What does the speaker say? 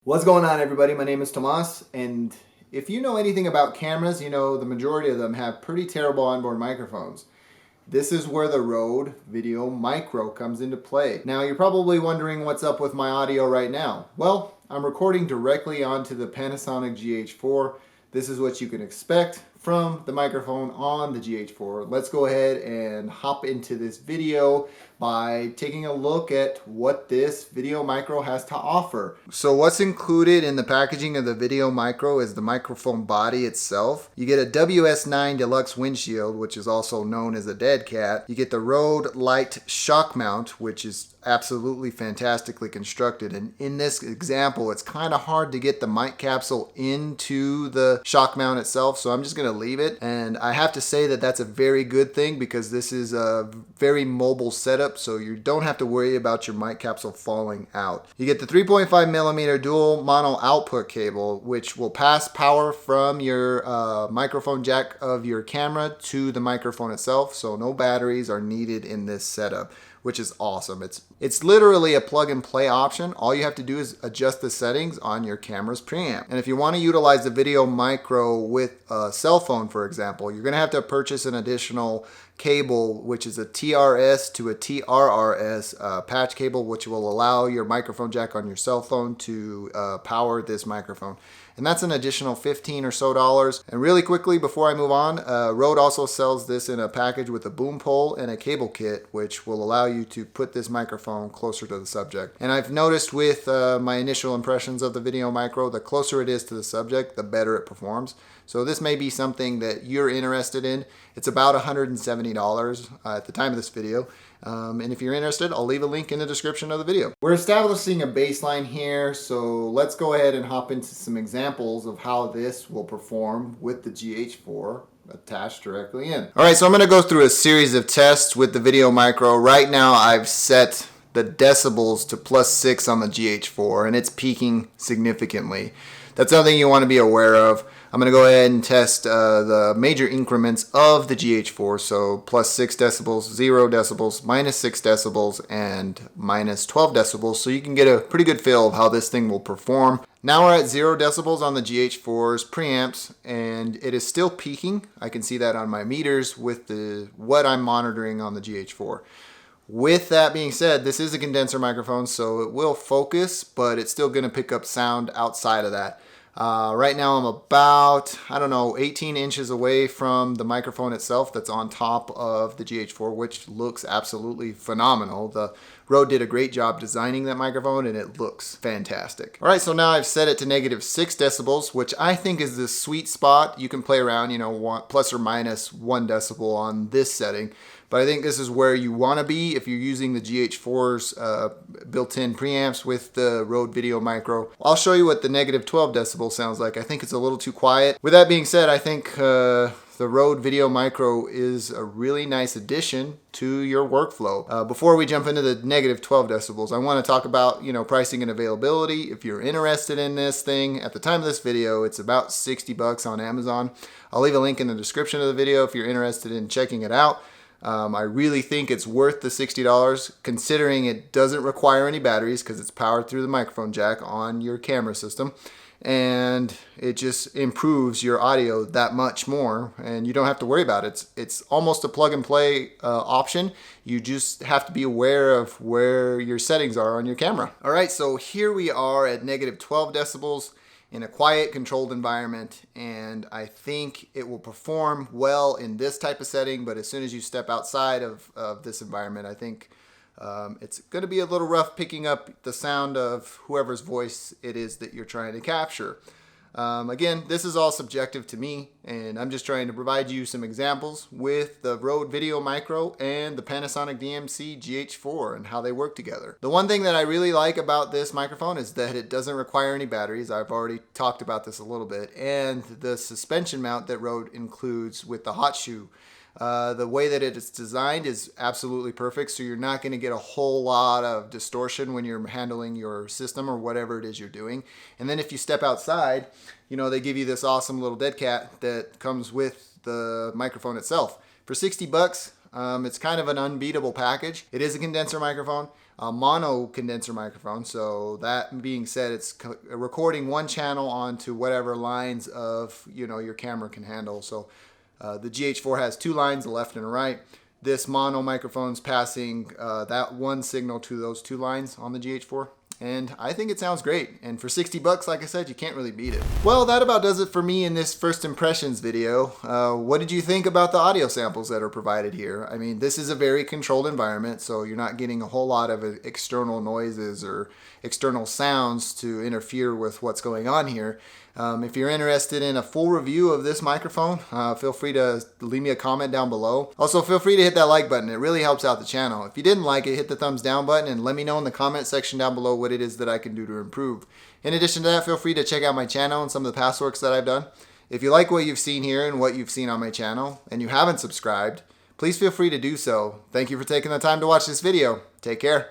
What's going on, everybody? My name is Tomas, and if you know anything about cameras, you know the majority of them have pretty terrible onboard microphones. This is where the RØDE VideoMicro comes into play. Now, you're probably wondering what's up with my audio right now. Well, I'm recording directly onto the Panasonic GH4. This is what you can expect from the microphone on the GH4. Let's go ahead and hop into this video by taking a look at what this VideoMicro has to offer. So what's included in the packaging of the VideoMicro is the microphone body itself. You get a WS9 Deluxe windshield, which is also known as a dead cat. You get the RØDE Light shock mount, which is absolutely fantastically constructed, and in this example it's kind of hard to get the mic capsule into the shock mount itself, so I'm just going to leave it. And I have to say that that's a very good thing, because this is a very mobile setup, so you don't have to worry about your mic capsule falling out. You get the 3.5mm dual mono output cable, which will pass power from your microphone jack of your camera to the microphone itself, so no batteries are needed in this setup, which is awesome. It's literally a plug and play option. All you have to do is adjust the settings on your camera's preamp. And if you want to utilize the VideoMicro with a cell phone, for example, you're going to have to purchase an additional cable, which is a TRS to a TRRS patch cable, which will allow your microphone jack on your cell phone to power this microphone. And that's an additional $15 or so. And really quickly, before I move on, RØDE also sells this in a package with a boom pole and a cable kit, which will allow you to put this microphone closer to the subject. And I've noticed with my initial impressions of the VideoMicro, the closer it is to the subject, the better it performs. So this may be something that you're interested in. It's about $170 at the time of this video. And if you're interested, I'll leave a link in the description of the video. We're establishing a baseline here, so let's go ahead and hop into some examples of how this will perform with the GH4 attached directly in. All right, so I'm going to go through a series of tests with the VideoMicro. Right now, I've set the decibels to +6 on the GH4, and it's peaking significantly. That's something you want to be aware of. I'm going to go ahead and test the major increments of the GH4, so +6 decibels, 0 decibels, -6 decibels, and -12 decibels, so you can get a pretty good feel of how this thing will perform. Now we're at 0 decibels on the GH4's preamps, and it is still peaking. I can see that on my meters with what I'm monitoring on the GH4. With that being said, this is a condenser microphone, so it will focus, but it's still going to pick up sound outside of that. Right now I'm about, 18 inches away from the microphone itself that's on top of the GH4, which looks absolutely phenomenal. The RØDE did a great job designing that microphone, and it looks fantastic. All right, so now I've set it to -6 decibels, which I think is the sweet spot. You can play around, plus or minus 1 decibel on this setting. But I think this is where you want to be if you're using the GH4's built-in preamps with the RØDE VideoMicro. I'll show you what the -12 decibel sounds like. I think it's a little too quiet. With that being said, I think the RØDE VideoMicro is a really nice addition to your workflow. Before we jump into the -12 decibels, I want to talk about pricing and availability. If you're interested in this thing, at the time of this video, it's about 60 bucks on Amazon. I'll leave a link in the description of the video if you're interested in checking it out. I really think it's worth the $60, considering it doesn't require any batteries because it's powered through the microphone jack on your camera system, and it just improves your audio that much more, and you don't have to worry about it. It's almost a plug and play option. You just have to be aware of where your settings are on your camera. All right, so here we are at -12 decibels in a quiet, controlled environment, and I think it will perform well in this type of setting, but as soon as you step outside of this environment, I think it's going to be a little rough picking up the sound of whoever's voice it is that you're trying to capture. Again, this is all subjective to me, and I'm just trying to provide you some examples with the RØDE VideoMicro and the Panasonic DMC GH4 and how they work together. The one thing that I really like about this microphone is that it doesn't require any batteries. I've already talked about this a little bit, and the suspension mount that RØDE includes with the hot shoe. The way that it is designed is absolutely perfect, so you're not going to get a whole lot of distortion when you're handling your system or whatever it is you're doing. And then if you step outside, they give you this awesome little dead cat that comes with the microphone itself. For 60 bucks, it's kind of an unbeatable package. It is a condenser microphone. a mono condenser microphone. So that being said, it's recording one channel onto whatever lines of your camera can handle. So the GH4 has two lines, a left and a right. This mono microphone's passing that one signal to those two lines on the GH4. And I think it sounds great. And for 60 bucks, like I said, you can't really beat it. Well, that about does it for me in this first impressions video. What did you think about the audio samples that are provided here? I mean, this is a very controlled environment, so you're not getting a whole lot of external noises or external sounds to interfere with what's going on here. If you're interested in a full review of this microphone, feel free to leave me a comment down below. Also, feel free to hit that like button. It really helps out the channel. If you didn't like it, hit the thumbs down button and let me know in the comment section down below what it is that I can do to improve. In addition to that, feel free to check out my channel and some of the past works that I've done. If you like what you've seen here and what you've seen on my channel and you haven't subscribed, please feel free to do so. Thank you for taking the time to watch this video. Take care.